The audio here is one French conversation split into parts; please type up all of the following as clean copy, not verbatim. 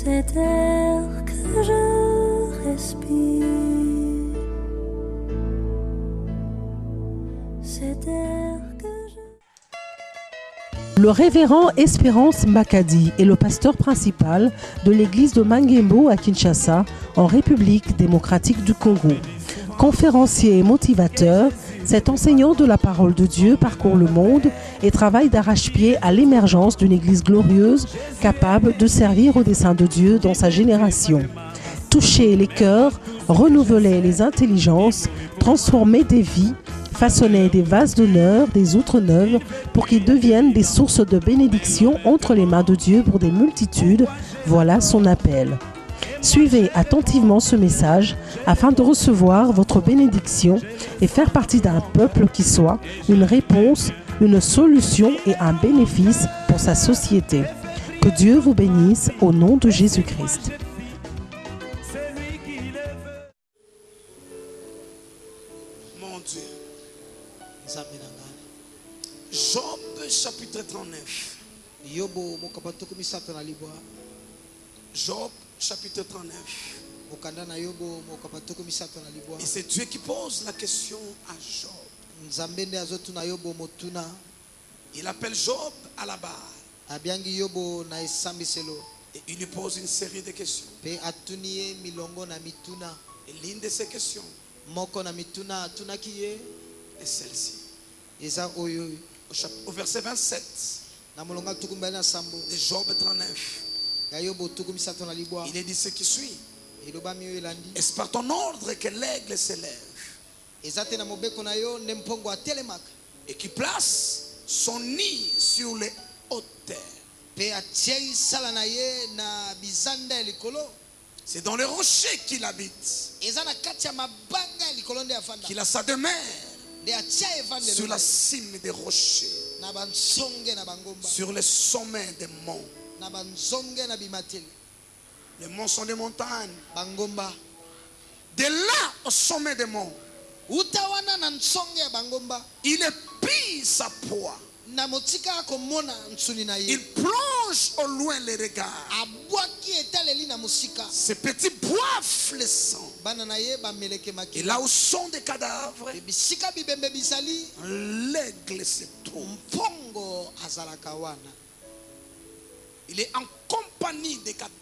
cet air que je respire, cet air que je... Le révérend Espérance Makadi est le pasteur principal de l'église de Mangembo à Kinshasa, en République démocratique du Congo. Conférencier et motivateur, cet enseignant de la parole de Dieu parcourt le monde et travaille d'arrache-pied à l'émergence d'une église glorieuse capable de servir au dessein de Dieu dans sa génération. Toucher les cœurs, renouveler les intelligences, transformer des vies, façonner des vases d'honneur, des outres neuves, pour qu'ils deviennent des sources de bénédiction entre les mains de Dieu pour des multitudes, voilà son appel. Suivez attentivement ce message afin de recevoir votre bénédiction et faire partie d'un peuple qui soit une réponse, une solution et un bénéfice pour sa société. Que Dieu vous bénisse au nom de Jésus-Christ. Mon Dieu. Job chapitre 39. Job chapitre 39. Et c'est Dieu qui pose la question à Job. Il appelle Job à la barre. Et il lui pose une série de questions. Et l'une de ces questions est celle-ci. Au verset 27 de Job 39, il est dit ce qui suit. Est-ce par ton ordre que l'aigle s'élève et qui place son nid sur les hautes terres? C'est dans les rochers qu'il habite, qu'il a sa demeure sur la cime des rochers, sur les sommets des monts. Les monts sont des montagnes. De là au sommet des monts, il épie sa proie. Il plonge au loin les regards. Ces petits boivent le sang. Et là où sont des cadavres, l'aigle se trouve. Il est en compagnie des cadavres.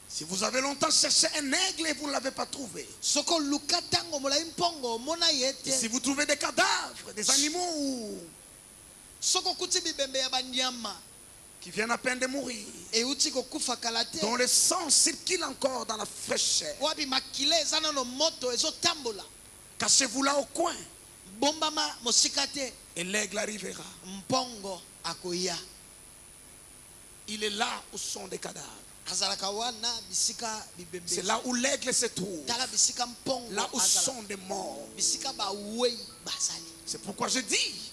Si vous avez longtemps cherché un aigle et vous ne l'avez pas trouvé, et si vous trouvez des cadavres, des animaux qui viennent à peine de mourir, dont le sang circule encore dans la fraîcheur, cachez-vous là au coin et l'aigle arrivera. Il est là où sont des cadavres. C'est là où l'aigle se trouve. Là où sont des morts. C'est pourquoi je dis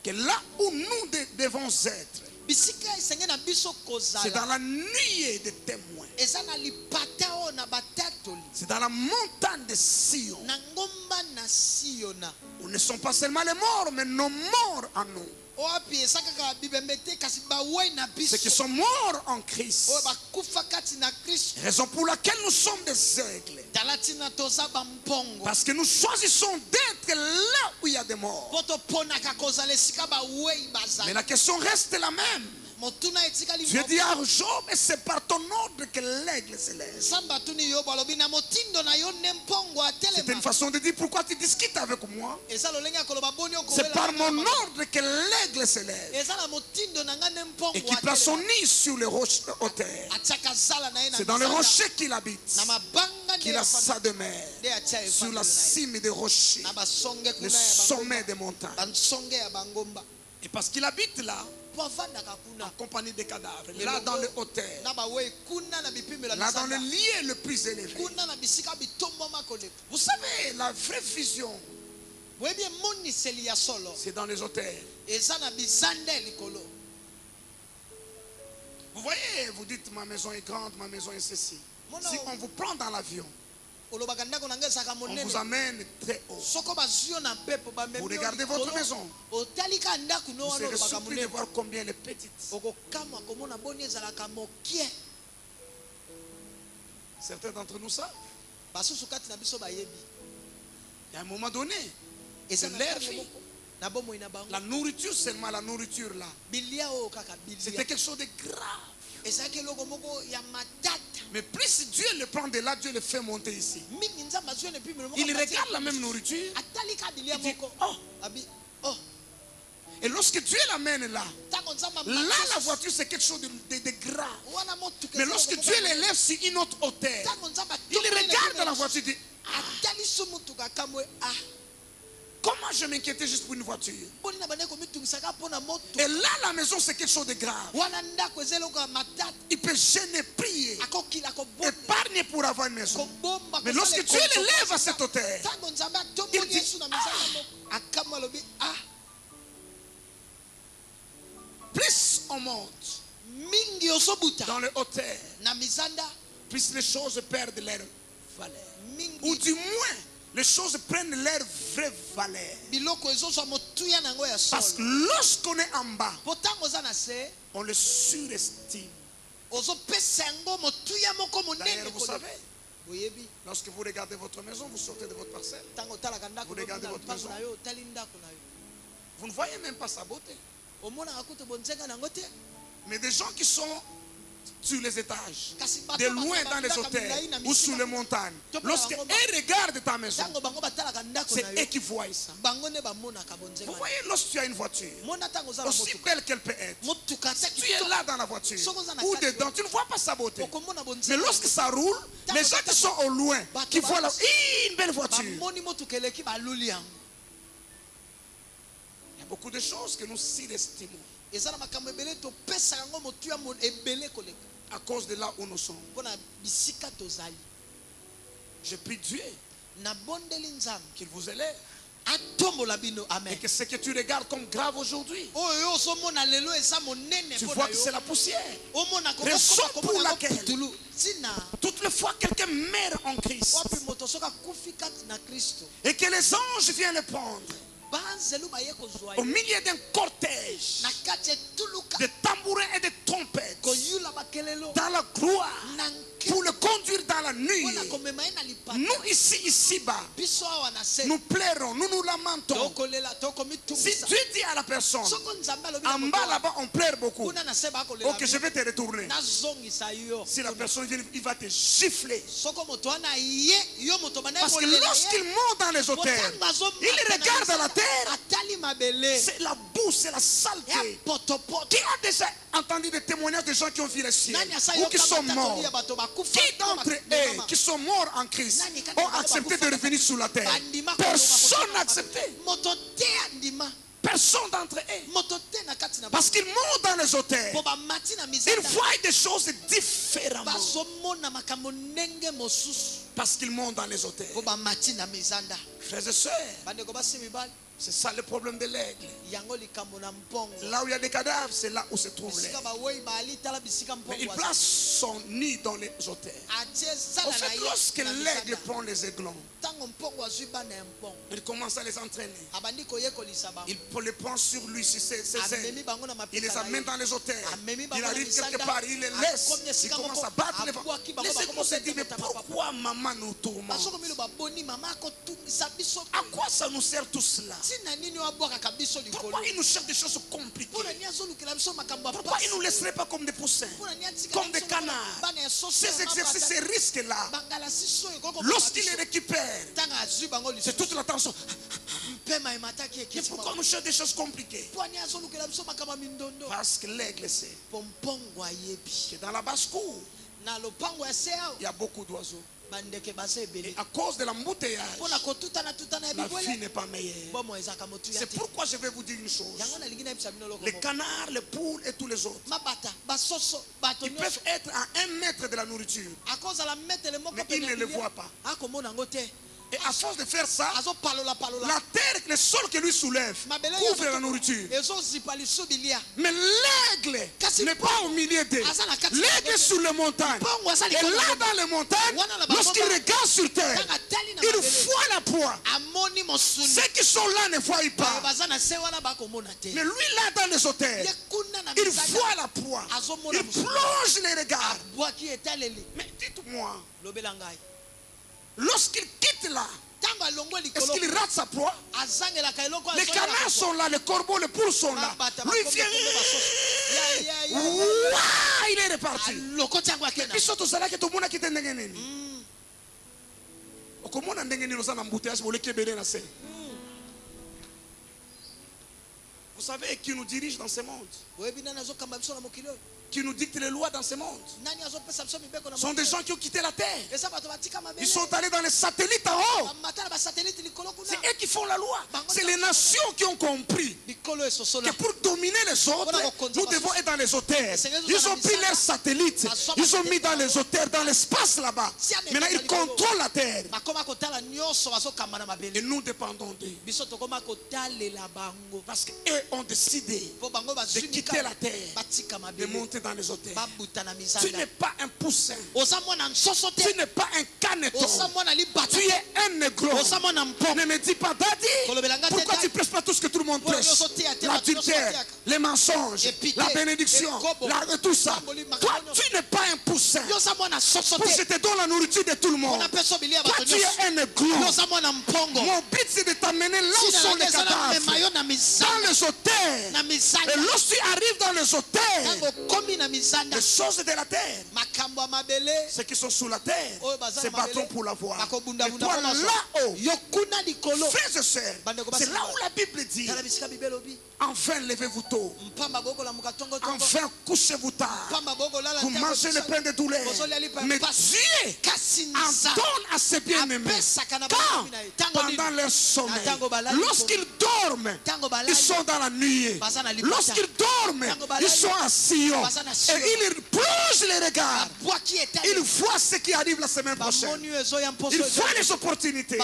que là où nous devons être, c'est dans la nuée des témoins. C'est dans la montagne de Sion. Où ne sont pas seulement les morts, mais nos morts en nous. Ceux qui sont morts en Christ. Raison pour laquelle nous sommes des aigles. Parce que nous choisissons d'être là où il y a des morts. Mais la question reste la même. Dieu dit à Job, et c'est par ton ordre que l'aigle s'élève. C'est une façon de dire pourquoi tu discutes avec moi. C'est par mon ordre que l'aigle s'élève et qui place son nid sur les roches hautes terres. C'est dans les rochers qu'il habite, qu'il a sa demeure, sur la cime des rochers, le sommet des montagnes. Et parce qu'il habite là, en compagnie des cadavres, là dans les hauteurs, là dans le lieu le plus élevé. Vous savez, la vraie vision, c'est dans les hauteurs. Vous voyez, vous dites ma maison est grande, ma maison est ceci. Si on vous prend dans l'avion On vous amène très haut. Vous regardez votre maison. Vous serez surpris de voir combien elle est petite. Certains d'entre nous savent. Il y a un moment donné, c'est leur vie. La nourriture, seulement la nourriture là, c'était quelque chose de grave. Mais plus Dieu le prend de là, Dieu le fait monter ici. Il regarde la même nourriture. Il dit, oh. Et lorsque Dieu l'amène là, la voiture c'est quelque chose de grave. Mais lorsque Dieu l'élève sur une autre hauteur, il regarde la voiture et dit, comment je m'inquiétais juste pour une voiture? Et là, la maison, c'est quelque chose de grave. Il peut gêner, prier, épargner pour avoir une maison. Mais lorsque Dieu l'élève à cette hauteur, il dit, plus on monte dans le hauteur, plus les choses perdent leur valeur. Ou du moins, les choses prennent leur vraie valeur. Parce que lorsqu'on est en bas, on le surestime. D'ailleurs, vous savez, lorsque vous regardez votre maison, vous sortez de votre parcelle. Vous regardez votre maison. Vous ne voyez même pas sa beauté. Mais des gens qui sont sur les étages, de loin dans les hôtels ou sur les montagnes, lorsqu'ils regardent ta maison, c'est eux qui voient ça. Vous voyez, lorsque tu as une voiture, aussi belle qu'elle peut être, si tu es là dans la voiture ou dedans, tu ne vois pas sa beauté. Mais lorsque ça roule, les gens qui sont au loin, qui voient une belle voiture. Il y a beaucoup de choses que nous surestimons à cause de là où nous sommes. Je prie Dieu qu'il vous élève. Et que ce que tu regardes comme grave aujourd'hui, tu vois que c'est la poussière. Raison pour laquelle toutes les fois quelqu'un meurt en Christ et que les anges viennent le prendre au milieu d'un cortège de tambourins et de trompettes dans la gloire pour le conduire dans la nuit. Nous ici-bas, nous pleurons, nous nous lamentons. Si Dieu dit à la personne, en bas là-bas on pleure beaucoup, ok, je vais te retourner. Si la personne vient, il va te gifler. Parce que lorsqu'il monte dans les hauteurs, il regarde à la terre, c'est la boue, c'est la saleté. Qui a déjà entendu des témoignages de gens qui ont vu le ciel ou qui sont morts? Qui d'entre eux qui sont morts en Christ ont accepté de revenir sur la terre? Personne n'a accepté. Personne d'entre eux. Parce qu'ils montent dans les hauteurs, ils voient des choses différemment. Parce qu'ils montent dans les hauteurs. Frères et sœurs, c'est ça le problème de l'aigle. Là où il y a des cadavres, c'est là où se trouve l'aigle. Mais il place son nid dans les hauteurs. En fait, lorsque l'aigle prend les aiglons, il commence à les entraîner. Il les prend sur lui, sur ses ailes. Il les amène dans les hauteurs. Il arrive quelque part, il les laisse. Il commence à battre les vents. Les aiglons se disent, mais pourquoi maman nous tourmente? À quoi ça nous sert tout cela? Pourquoi il nous cherche des choses compliquées? Pourquoi il ne nous laisserait pas comme des poussins, comme des canards? Ces exercices, ces risques-là, lorsqu'il les récupère, c'est toute l'attention. Mais pourquoi on nous cherche des choses compliquées? Parce que l'aigle sait que dans la basse-cour, il y a beaucoup d'oiseaux. Et à cause de l'embouteillage, la vie n'est pas meilleure. C'est pourquoi je vais vous dire une chose. Les canards, les poules et tous les autres, ils peuvent être à 1 mètre de la nourriture, mais ils ne le voient pas. Et à force de faire ça, la terre, le sol que lui soulève, couvre la nourriture. Mais l'aigle n'est pas au milieu d'eux. L'aigle est sur les montagnes. Et là, dans les montagnes, lorsqu'il regarde sur terre, il voit la proie. Ceux qui sont là ne voient pas. Mais lui, là, dans les hôtels, il voit la proie. Il plonge les regards. Mais dites-moi, lorsqu'il quitte là, est-ce qu'il rate sa proie? Les canards sont là, les corbeaux, les poules sont là. Lui vient. Il est reparti. Ils sont tous là que tout le monde a quitté. Vous savez qui nous dirige dans ce monde? Qui nous dicte les lois dans ce monde? Ce sont des gens qui ont quitté la terre. Ils sont allés dans les satellites en haut. C'est eux qui font la loi. C'est les nations qui ont compris que pour dominer les autres, nous devons être dans les hauteurs. Ils ont pris leurs satellites, ils ont mis dans les hauteurs, dans l'espace là-bas. Maintenant ils contrôlent la terre. Et nous dépendons d'eux. Parce qu'eux ont décidé de quitter la terre, de monter dans les hôtels. Tu n'es pas un poussin. Tu n'es pas un caneton. Tu es un négro. Ne me dis pas, Daddy, pourquoi tu ne prêches pas tout ce que tout le monde prêche? L'adultère, les mensonges, la bénédiction, tout ça. Toi, tu n'es pas un poussin. Pour que je te donne la nourriture de tout le monde. Toi, tu es un négro. Mon but, c'est de t'amener là où sont les cadavres. Dans les hôtels. Et lorsque tu arrives dans les hôtels, les choses de la terre, ceux qui sont sous la terre se battront pour l'avoir. Et toi là-haut, frères et sœurs, c'est là où la Bible dit: enfin levez-vous tôt, enfin couchez-vous tard, vous mangez le pain de douleur. Mais Dieu en donne à ses bien-aimés quand pendant leur sommeil. Lorsqu'ils dorment, ils sont dans la nuée. Lorsqu'ils dorment, ils sont à Sion. Et ils plongent les regards. Ils voient ce qui arrive la semaine prochaine. Ils voient les opportunités.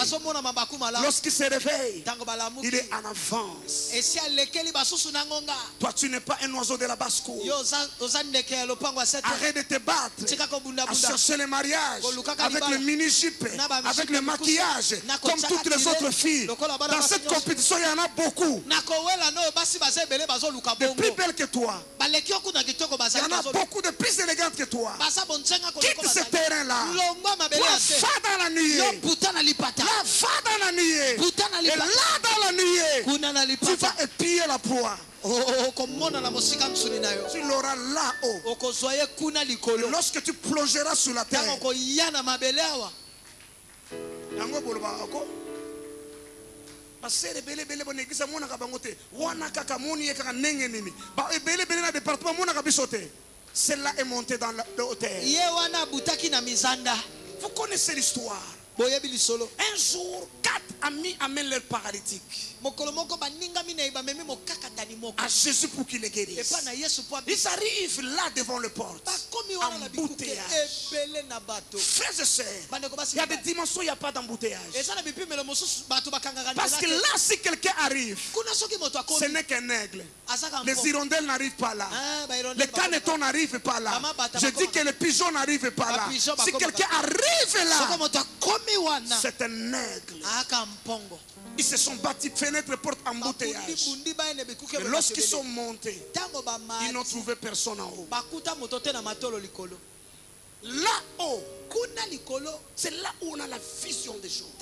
Lorsqu'il se réveille, il est en avance. Toi, tu n'es pas un oiseau de la basse-cour. Arrête de te battre à chercher le mariage avec le mini-jupe, avec le maquillage, comme toutes les autres filles. Dans cette compétition, il y en a beaucoup. De plus belles que toi. Il y en a beaucoup de plus élégantes que toi. Quitte ce terrain-là. Va dans la nuée. Va dans la nuée. Et là dans la nuée, tu vas épier la proie. Tu l'auras là-haut. Lorsque tu plongeras sur la terre, celle-là est montée dans le hôtel. Vous connaissez l'histoire. Un jour, 4 amis amènent leur paralytique à Jésus pour qu'il les guérisse. Ils arrivent là devant le porte, embouteillage. Frères et sœurs, il y a des dimensions, il n'y a pas d'embouteillage. Parce que là, si quelqu'un arrive, ce n'est qu'un aigle. Les hirondelles n'arrivent pas là. Les canetons n'arrivent pas là. Je dis que les pigeons n'arrivent pas là. Si quelqu'un arrive là, c'est un aigle. Ils se sont bâtis fenêtres, portes, embouteillage. Mais lorsqu'ils sont montés, ils n'ont trouvé personne en haut. Là-haut, c'est là où on a la vision des choses.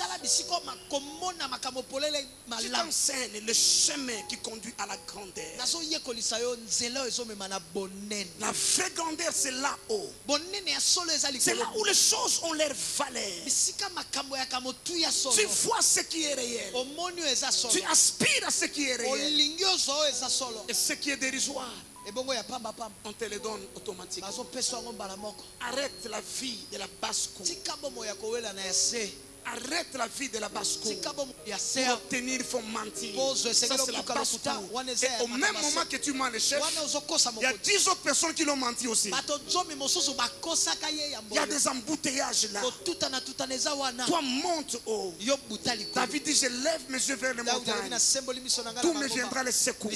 Je t'enseigne le chemin qui conduit à la grandeur. La vraie grandeur, c'est là-haut. C'est là où les choses ont leur valeur. Tu vois ce qui est réel. Tu aspires à ce qui est réel. Et ce qui est dérisoire, on te le donne automatiquement. Arrête la vie de la basse-cour. Arrête la vie de la basse-cour. Pour obtenir, il faut mentir. Ça, c'est la basse-cour. Et au même moment que tu mens le chef, il y a 10 autres personnes qui l'ont menti aussi. Il y a des embouteillages là. Toi, monte haut. David dit, je lève mes yeux vers les montagnes. D'où me viendra le secours?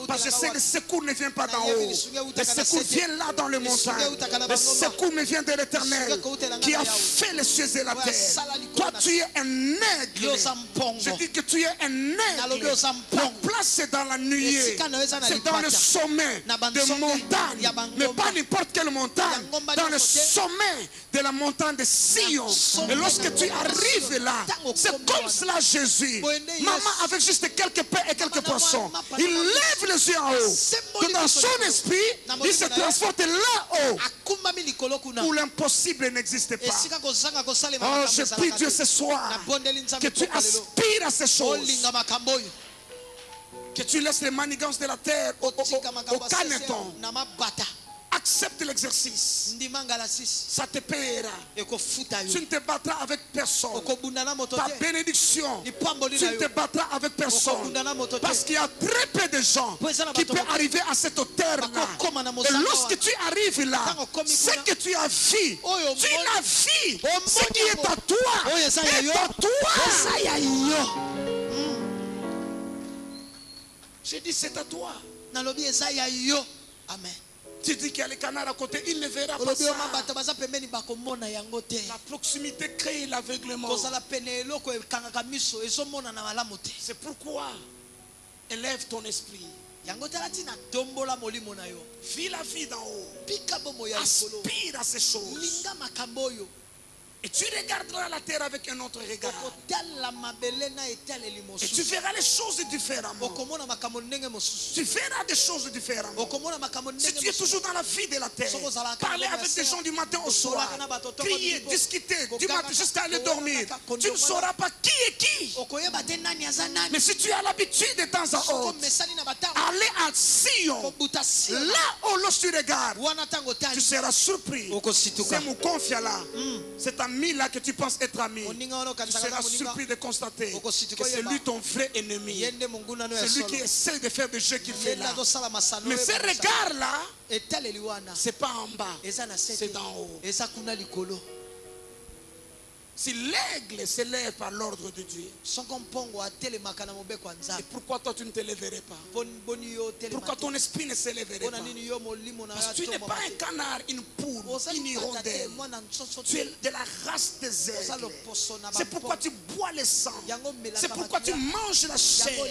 Parce que je sais que le secours ne vient pas d'en haut. Le secours vient là dans les montagnes. Le secours me vient de l'Éternel qui a fait les cieux et la terre. Toi, tu es un aigle. Je dis que tu es un aigle. La place c'est dans la nuée. C'est dans le sommet des montagnes. Mais pas n'importe quelle montagne. Dans le sommet de la montagne de Sion. Et lorsque tu arrives là, c'est comme cela Jésus. Maman avec juste quelques pains et quelques poissons. Il lève les yeux en haut. Que dans son esprit, il se transporte là-haut. Où l'impossible n'existe pas. Oh, je prie Dieu ce soir que tu aspires à ces choses. Que tu laisses les manigances de la terre au caneton. Accepte l'exercice. Ça te paiera. Tu ne te battras avec personne. Ta bénédiction, tu ne te battras avec personne. Parce qu'il y a très peu de gens qui peuvent arriver à cette terre-là. Et lorsque tu arrives là, ce que tu as vu, tu l'as vu. Ce qui est à toi est à toi. J'ai dit c'est à toi. Amen. Tu dis qu'il y a les canards à côté, il ne verra pas ça. La proximité crée l'aveuglement. C'est pourquoi élève ton esprit. Vis la vie d'en haut. Aspire à ces choses. Et tu regarderas la terre avec un autre regard. Et tu verras les choses différemment. Tu verras des choses différemment. Si tu es toujours dans la vie de la terre, parler avec des gens du matin au soir, crier, discuter, du matin jusqu'à aller dormir, tu ne sauras pas qui est qui. Mais si tu as l'habitude de temps en autre, aller à Sion, là où lorsque tu regardes, tu seras surpris. C'est mon confiant là. C'est ami là que tu penses être ami. Tu seras surpris de constater que c'est lui ton vrai ennemi. C'est lui qui essaie de faire des jeux qu'il fait là. Mais ce regard là, c'est pas en bas, c'est d'en haut. Si l'aigle s'élève par l'ordre de Dieu, et pourquoi toi tu ne te lèverais pas? Pourquoi ton esprit ne s'élèverait pas? Parce que tu n'es pas un canard, une poule, une hirondelle. Tu es de la race des aigles. C'est pourquoi tu bois le sang. C'est pourquoi tu manges la chair.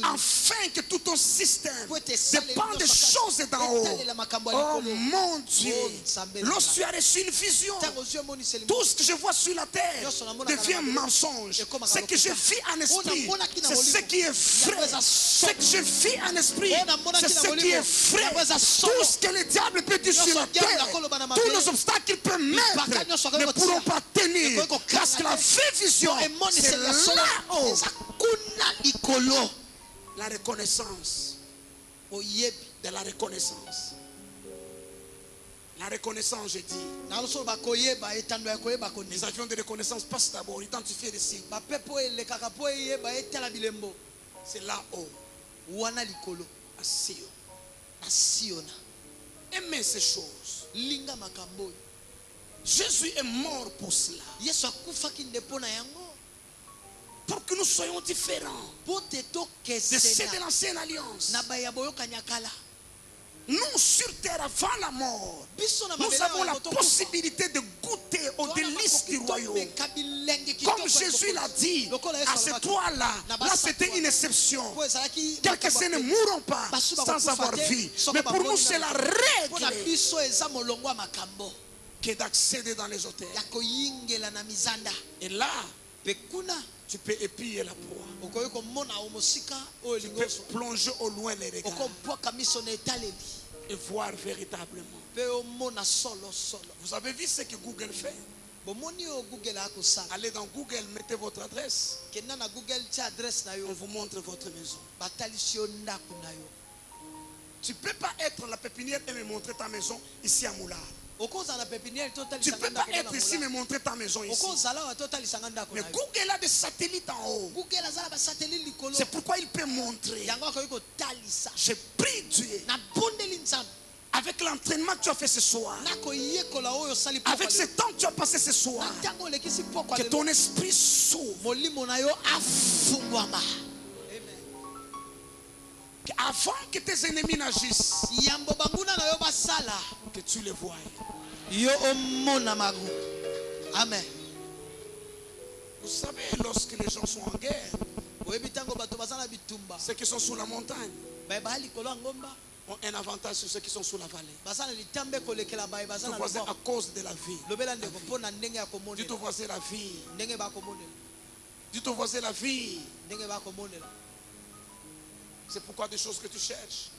Afin que tout ton système dépend des choses d'en haut. Oh mon Dieu, lorsque tu as reçu une vision, tout ce que je vois sur la terre devient mensonge. Ce que je vis en esprit, c'est ce qui est vrai. Ce que je vis en esprit, c'est ce qui est vrai. Tout ce que le diable peut dire sur la terre, tous les obstacles qu'il peut mettre ne pourront pas tenir. Parce que la vraie vision, c'est là-haut. La reconnaissance. De la reconnaissance. La reconnaissance, je dis. Les avions de reconnaissance passent d'abord, identifier les signes. C'est là-haut. À Sion. Aimez ces choses. Jésus est mort pour cela. Pour que nous soyons différents de ceux de l'ancienne alliance. Nous, sur terre, avant la mort, nous avons la possibilité de goûter aux délices du royaume. Comme Jésus l'a dit, à ce toit-là, là c'était une exception. Quelques-uns ne mourront pas sans avoir vie. Mais pour nous, c'est la règle que d'accéder dans les hôtels. Et là, tu peux épier la proie. Tu peux plonger au loin les regards et voir véritablement. Vous avez vu ce que Google fait? Allez dans Google, mettez votre adresse. On vous montre votre maison. Tu ne peux pas être la pépinière et me montrer ta maison ici à Moulard. Tu ne peux pas être ici mais montrer ta maison ici. Mais Google a des satellites en haut. C'est pourquoi il peut montrer. J'ai prié Dieu. Avec l'entraînement que tu as fait ce soir, avec ce temps que tu as passé ce soir, que ton esprit s'ouvre. Avant que tes ennemis n'agissent, que tu les voies. Amen. Vous savez, lorsque les gens sont en guerre, ceux qui sont sous la montagne ont un avantage sur ceux qui sont sous la vallée. Dites au voisin, à cause de la vie. Dites au voisin la vie. Dites au voisin la vie. C'est pourquoi des choses que tu cherches.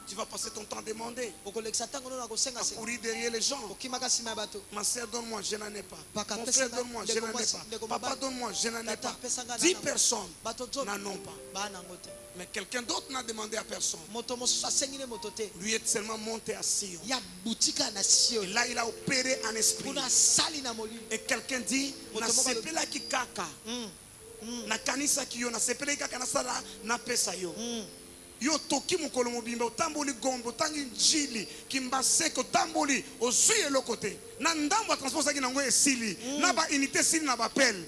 Tu vas passer ton temps à demander, à courir derrière les gens. Ma soeur, donne-moi, je n'en ai pas. Mon frère, donne-moi, je n'en ai pas. Papa, donne-moi, je n'en ai pas. 10 personnes n'en ont pas. Mais quelqu'un d'autre n'a demandé à personne. Lui est seulement monté à Sion. Et là, il a opéré en esprit. Et quelqu'un dit, na sepela ki kaka. Na kanisa ki yo, na sepela ki kaka na sala na pesa yo. Yo toki mukolo mobimba otamboli gombo tangi njili kimbaseko tamboli ozuye lokote na ndambo ya transport saki nango esili na ba unité sili na ba pel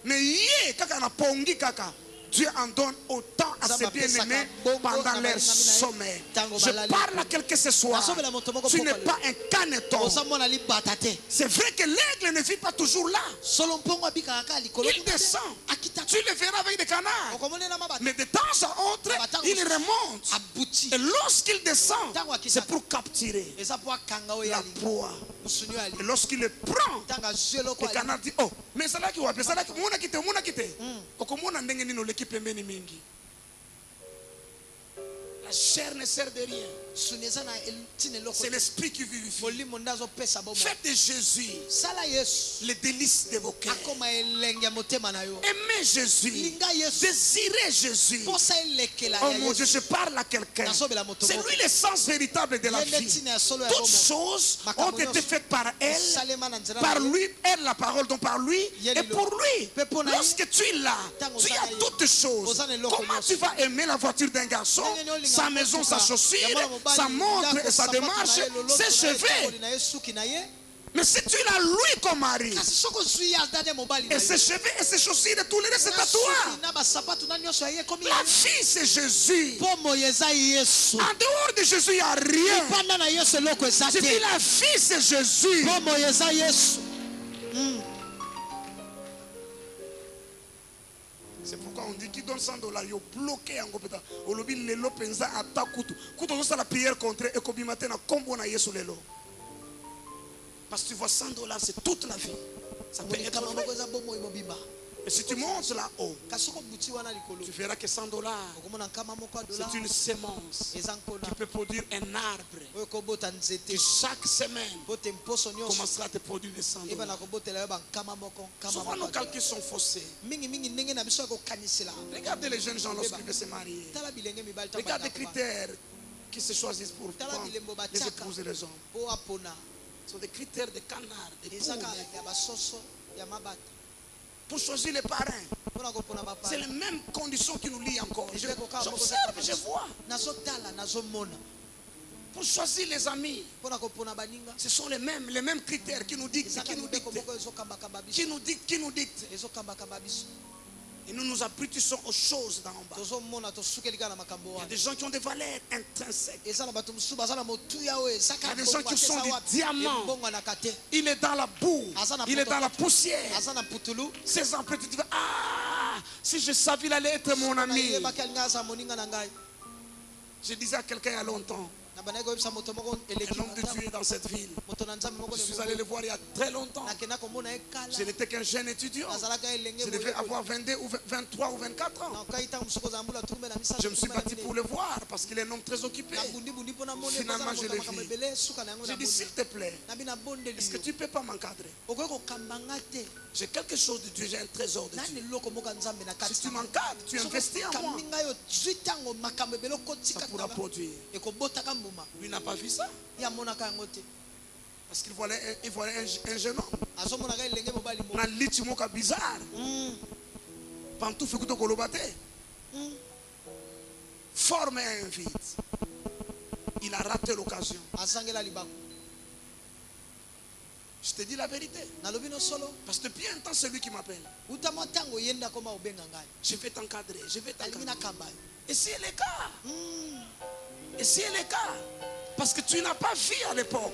mais yé kaka na pongi kaka. Dieu en donne autant à ses bien-aimés pendant leur sommeil. Je parle à quelqu'un ce soir. Tu n'es pas un caneton. C'est vrai que l'aigle ne vit pas toujours là. Il descend. Tu le verras avec des canards. Mais de temps à autre, il remonte. Et lorsqu'il descend, c'est pour capturer la proie. Et lorsqu'il le prend, le canard dit, oh, mais ça là qui va appeler, ça là qui va quitter, mon quitter. La chair ne sert de rien. C'est l'esprit qui vivifie. Faites de Jésus les délices de vos cœurs. Aimez Jésus. Désirez Jésus. Oh mon Dieu, je parle à quelqu'un. C'est lui l'essence véritable de la vie. Toutes choses ont été faites par elle, par lui, elle la parole, donc par lui et pour lui. Lorsque tu es là, tu as toutes choses. Comment tu vas aimer la voiture d'un garçon, sa maison, sa chaussure, sa montre et sa démarche, ses cheveux? Mais si tu l'as lui comme mari, et ses cheveux et ses chaussures et tout le reste c'est à toi. La vie c'est Jésus. En dehors de Jésus il n'y a rien. Je dis la vie c'est Jésus. C'est pourquoi on dit qu'il donne $100, il est bloqué en compétence. Au lobby, les lots pensa à ta couteau. Quand on fait la prière contre et qu'on matin à combo na yesu les lots. Parce que tu vois $100, c'est toute la vie. Ça peut être vrai. Et si tu montes là-haut, tu verras que $100, c'est une sémence qui peut produire un arbre. Et chaque semaine, commencera à te produire des $100. Souvent nos calculs sont faussés. Regardez les jeunes gens lorsqu'ils veulent se marier. Regardez les critères qui se choisissent pour les épouses et les hommes. Ce sont des critères de canard, de poules. Pour choisir les parrains, c'est les mêmes conditions qui nous lient encore. J'observe, je vois. Pour choisir les amis, ce sont les mêmes critères qui nous dictent, qui nous dictent. Et nous nous abritissons aux choses d'en bas. Il y a des gens qui ont des valeurs intrinsèques. Il y a des gens qui sont des diamants. Il est dans la boue. Il est dans la poussière. Ces enfants, tu dis, ah, si je savais, il allait être mon ami. Je disais à quelqu'un il y a longtemps, un homme de Dieu dans cette ville. Je suis allé le voir il y a très longtemps. Je n'étais qu'un jeune étudiant. Je devais avoir 22 ou 23 ou 24 ans. Je me suis battu pour le voir parce qu'il est un homme très occupé. Finalement, je l'ai vu. J'ai dit, s'il te plaît, est-ce que tu ne peux pas m'encadrer? J'ai quelque chose de Dieu, j'ai un trésor de Dieu. Si tu m'encadres, tu investis en moi. Ça pourra produire. Lui n'a pas vu ça. Parce qu'il voyait un jeune homme. Na liti moka bizarre. Pantouf écoute kolobate. Formé un vide. Il a raté l'occasion. Je te dis la vérité. Parce que depuis un temps, c'est lui qui m'appelle. Je vais t'encadrer. Je vais t'encadrer. Et si elle est cas. Et si elle est cas. Parce que tu n'as pas vu à l'époque.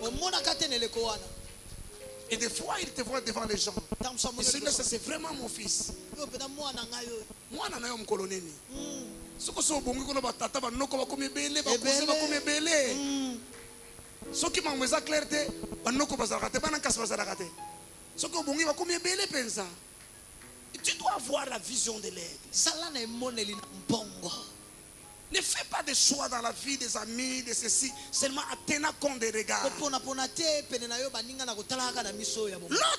Et des fois, il te voit devant les gens. Et celui-là, c'est vraiment mon fils. Moi, je suis un colonel. Ce que c'est bon, ce qui m'a mis à clarté, tu dois avoir la vision de l'aigle. Ne fais pas de choix dans la vie des amis, de ceci, seulement en tenant compte des regards. L'autre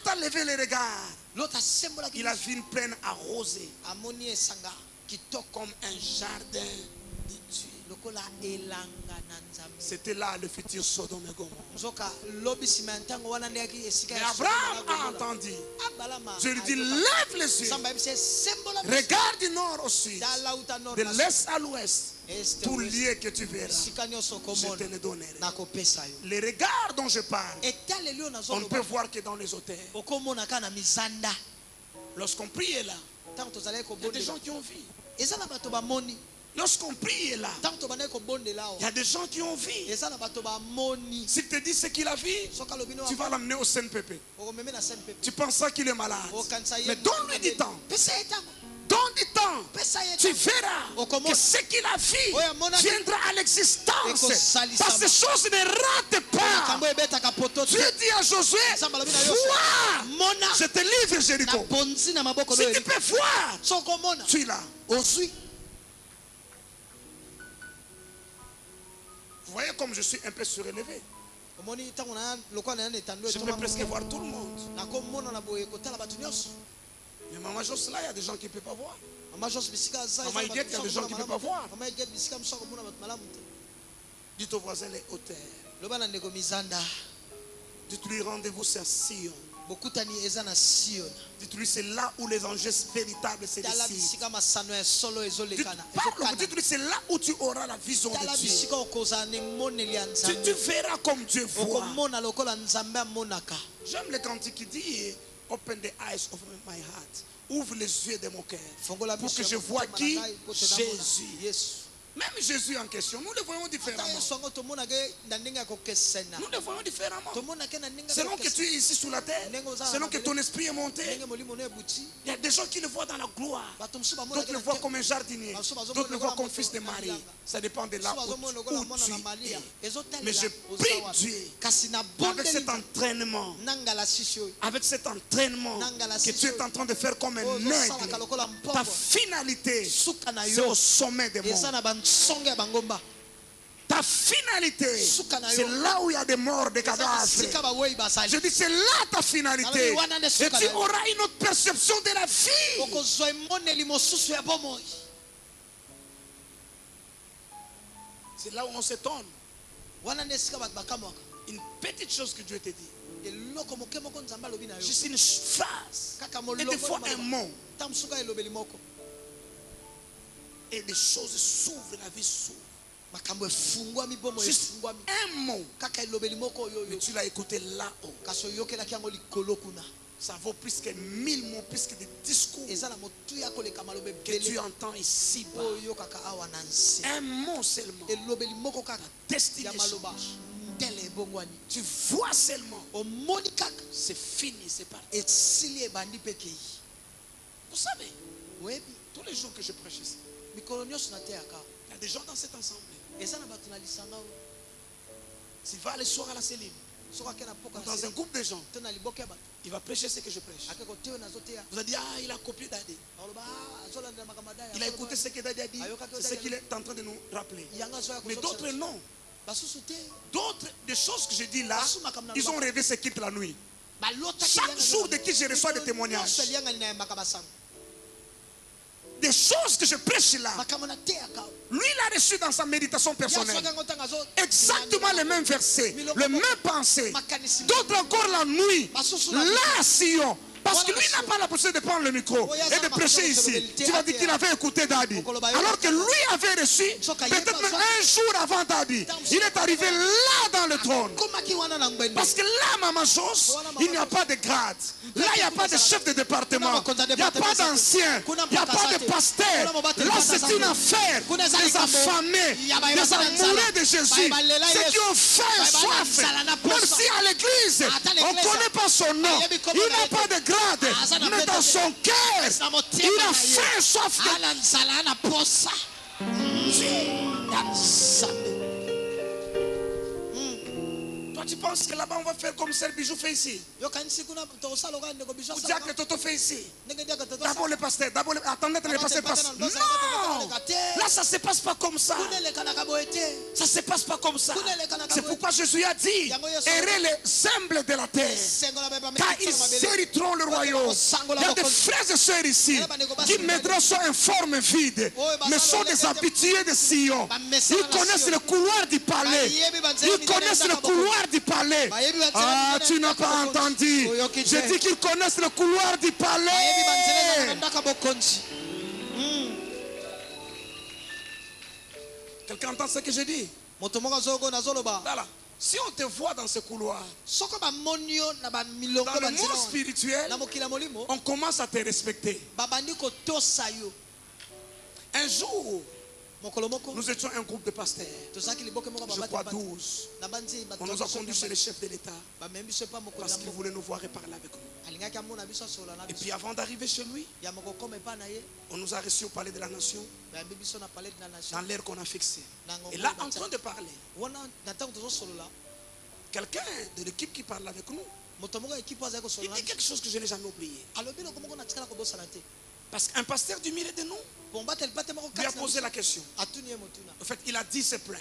a levé les regards. Il a vu une plaine arrosée, comme un jardin de Dieu. C'était là le futur Sodome et Gomorrhe. Mais Abraham a entendu. Je lui dis, lève les yeux. Regarde du nord au sud, de l'est à l'ouest. Tout lieu que tu verras, je te le donnerai. Les regards dont je parle, on ne peut voir que dans les auteurs. Lorsqu'on prie là, il y a des gens qui ont vu. Lorsqu'on prie là, il y a des gens qui ont vu. S'il te dit ce qu'il a vu, tu vas l'amener au CNPP. Tu penses qu'il est malade. Mais donne-lui du temps. Donne du temps. Tu verras que ce qu'il a vu viendra à l'existence. Parce que ces choses ne ratent pas. Dieu dit à Josué, vois, je te livre Jéricho. Si tu peux voir, tu es là. Vous voyez comme je suis un peu surélevé. Je peux presque voir tout le monde. Mais Maman Jos là, il y a des gens qui ne peuvent pas voir. Maman Idette, il y a des gens qui ne peuvent pas voir. Dites au voisin les hauteurs. Dites-lui rendez-vous sur Sion. Dites-lui c'est là où les enjeux véritables se décident. Dites-lui c'est là où tu auras la vision de Dieu. Tu verras comme Dieu voit. J'aime le cantique qui dit open the eyes of my heart. Ouvre les yeux de mon cœur pour que je vois qui? Jésus. Même Jésus en question, nous le voyons différemment. Nous le voyons différemment. Selon que tu es ici sous la terre, selon que ton esprit est monté, il y a des gens qui le voient dans la gloire. D'autres le voient comme un jardinier. D'autres le voient comme fils de Marie. Ça dépend de là où tu es. Mais je prie Dieu avec cet entraînement, que tu es en train de faire comme un aigle. Ta finalité, c'est au sommet des monts. Ta finalité, c'est là où il y a des morts, des cadavres. Je dis, c'est là ta finalité. Et tu auras une autre perception de la vie. C'est là où on s'étonne. Une petite chose que Dieu te dit. Juste une phrase. Et des fois un mot. Et des choses s'ouvrent, la vie s'ouvre. Juste un mot. Mais tu l'as écouté là-haut. Ça vaut plus que 1000 mots, plus que des discours que tu entends ici-bas. Un mot seulement. Ta destination. Tu vois seulement. C'est fini, c'est parti. Vous savez, tous les jours que je prêche ici, il y a des gens dans cette assemblée. S'il va aller soir à la cellule, dans un groupe de gens, il va prêcher ce que je prêche. Vous allez dire, ah, il a copié Daddy. Il a écouté ce que Daddy a dit. C'est ce qu'il est en train de nous rappeler. Mais d'autres non. D'autres, des choses que je dis là, ils ont rêvé ce qu'ils la nuit. Chaque jour de qui je reçois des témoignages. des choses que je prêche là, lui il a reçu dans sa méditation personnelle exactement les mêmes versets, les mêmes pensées. D'autres encore la nuit, là à Sion. Parce que lui n'a pas la possibilité de prendre le micro et de prêcher ici. Tu vas dire qu'il avait écouté Daddy. Alors que lui avait reçu, peut-être même un jour avant Daddy, il est arrivé là dans le trône. Parce que là, Maman Jos, il n'y a pas de grade. Là, il n'y a pas de chef de département. Il n'y a pas d'ancien. Il n'y a pas de pasteur. Là, c'est une affaire des affamés, des amoureux de Jésus. Ceux qui ont faim, soif. Même si à l'église, on ne connaît pas son nom. Il n'a pas de grade. Mais dans son cœur, il a faim, soif. Toi, tu penses que là-bas on va faire comme Sœur Bijou fait ici? Ou que Toto fait ici? D'abord le pasteur, attendez le pasteur passe. Non! Là, ça ne se passe pas comme ça. Ça ne se passe pas comme ça. C'est pourquoi Jésus a dit, errez les humbles de la terre, car ils hériteront le royaume. Il y a des frères et sœurs ici qui mettront sur une forme vide, mais sont des habitués de Sion. Ils connaissent le couloir du palais. Ils connaissent le couloir du palais. Ah, tu n'as pas entendu. J'ai dit qu'ils connaissent le couloir du palais. Quelqu'un entend ce que je dis? Voilà. Si on te voit dans ce couloir, dans le monde spirituel, on commence à te respecter. Un jour, nous étions un groupe de pasteurs, je crois 12. On nous a conduits chez le chef de l'État parce qu'il voulait nous voir et parler avec nous. Et puis avant d'arriver chez lui, on nous a reçus au palais de la nation, dans l'heure qu'on a fixée. Et là, en train de parler, quelqu'un de l'équipe qui parle avec nous, il dit quelque chose que je n'ai jamais oublié. Parce qu'un pasteur du milieu de nous lui a posé la question. En fait, il a dit c'est plein.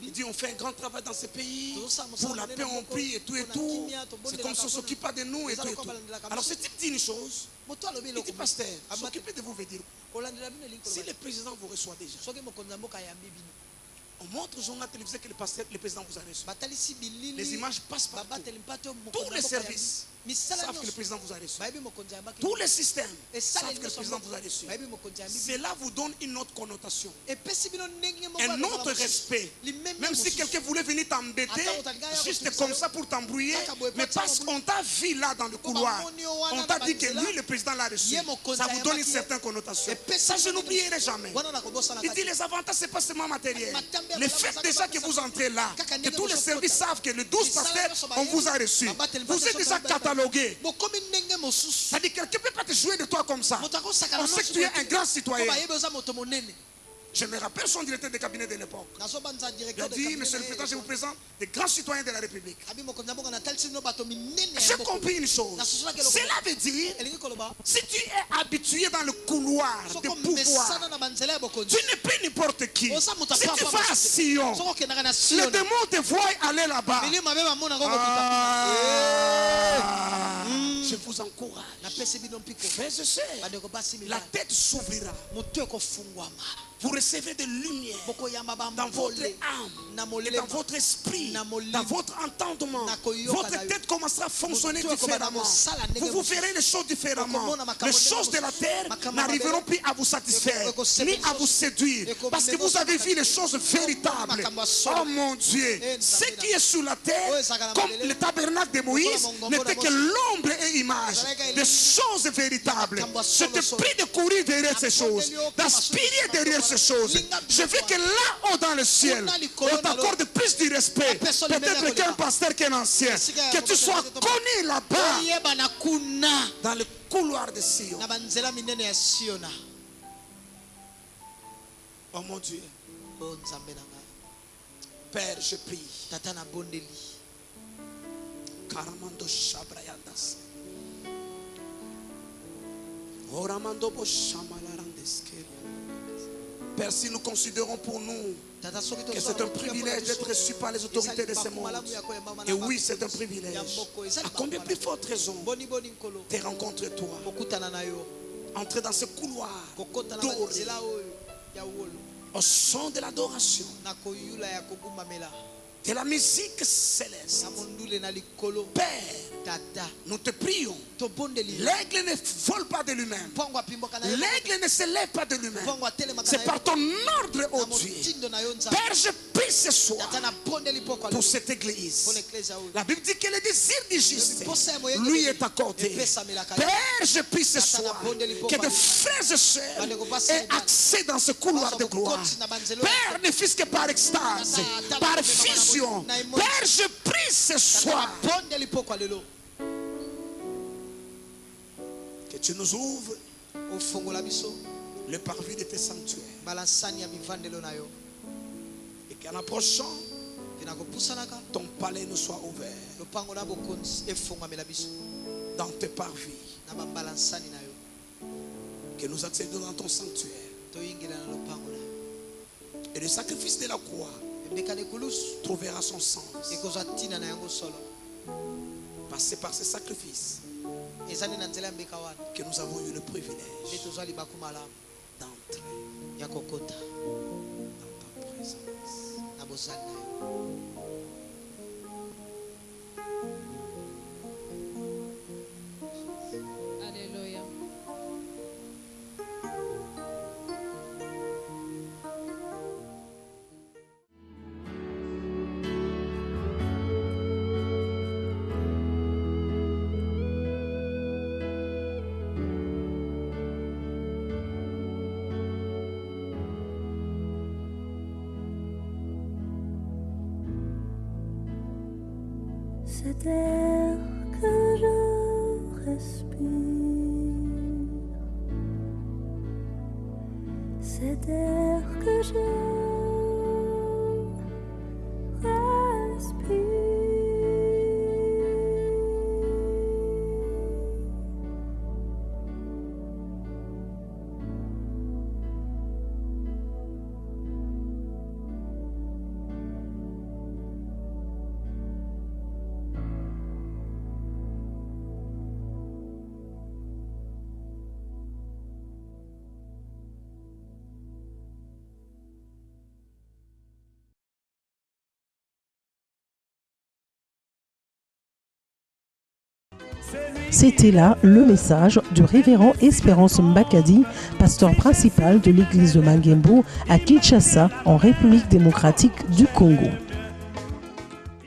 Il dit on fait un grand travail dans ce pays. Pour la paix on prie et tout et tout. C'est comme si on ne s'occupe pas de nous et tout et tout. Alors ce type dit une chose. Il dit pasteur, s'occuper de vous veut dire si le président vous reçoit déjà. On montre aux gens à la télévision que le président vous a reçu. Les images passent partout. Tous les services savent que le président vous a reçu. Tous les systèmes savent que le président vous a reçu. Cela vous donne une autre connotation, un autre respect. Même si quelqu'un voulait venir t'embêter, juste comme ça pour t'embrouiller, mais parce qu'on t'a vu là dans le couloir, on t'a dit que lui, le président l'a reçu, ça vous donne une certaine connotation. Ça, je n'oublierai jamais. Il dit les avantages, ce n'est pas seulement matériel. Le fait déjà que vous entrez là, que tous les services savent que le 12 pasteurs, on vous a reçu. Vous êtes déjà catalogué. C'est-à-dire que quelqu'un ne peut pas te jouer de toi comme ça. On sait que tu es un grand citoyen. Je me rappelle son directeur de cabinet de l'époque. Il a dit, monsieur le président, je vous présente des grands citoyens de la République. J'ai compris une chose. Cela veut dire, si tu es habitué dans le couloir de pouvoir, tu n'es plus n'importe qui. Si tu vas à Sion, le démon te voit aller là-bas. Je vous encourage. Frères et sœurs, la tête s'ouvrira. Vous recevez de lumière dans votre âme et dans votre esprit, dans votre entendement. Votre tête commencera à fonctionner différemment. Vous verrez les choses différemment. Les choses de la terre n'arriveront plus à vous satisfaire, ni à vous séduire. Parce que vous avez vu les choses véritables. Oh mon Dieu, ce qui est sur la terre, comme le tabernacle de Moïse, n'était que l'ombre et image des choses véritables. Je te prie de courir derrière ces choses, d'aspirer derrière ces choses. Je veux que là-haut dans le ciel, on t'accorde plus du respect, peut-être qu'un pasteur, qu'un ancien, que tu sois connu là-bas, dans le couloir de Sion. Oh mon Dieu, Père, je prie. Karamando Shabrayandas. Oramando Boshamalarandeskeria. Père, si nous considérons pour nous que c'est un privilège d'être reçu par les autorités de ce monde, et oui, c'est un privilège, à combien plus forte raison te rencontre toi? entrer dans ce couloir doré au son de l'adoration, de la musique céleste. Père, nous te prions. L'aigle ne vole pas de lui-même. L'aigle ne se lève pas de lui-même. C'est par ton ordre, oh Dieu. Père, je prie ce soir pour cette église. La Bible dit que le désir du juste lui est accordé. Père, je prie ce soir que des frères et sœurs aient accès dans ce couloir de gloire. Père, ne fût-ce que par extase, par fusion. Père, je prie ce soir que tu nous ouvres le parvis de tes sanctuaires et qu'en approchant ton palais nous soit ouvert dans tes parvis, que nous accédons dans ton sanctuaire et le sacrifice de la croix trouvera son sens. Passer par ce sacrifice que nous avons eu le privilège d'entrer dans ta présence. Alléluia. Cet air que je respire, cet air que je respire, C'était là le message du révérend Espérance Mbakadi, pasteur principal de l'église de Mangembo à Kinshasa, en République démocratique du Congo.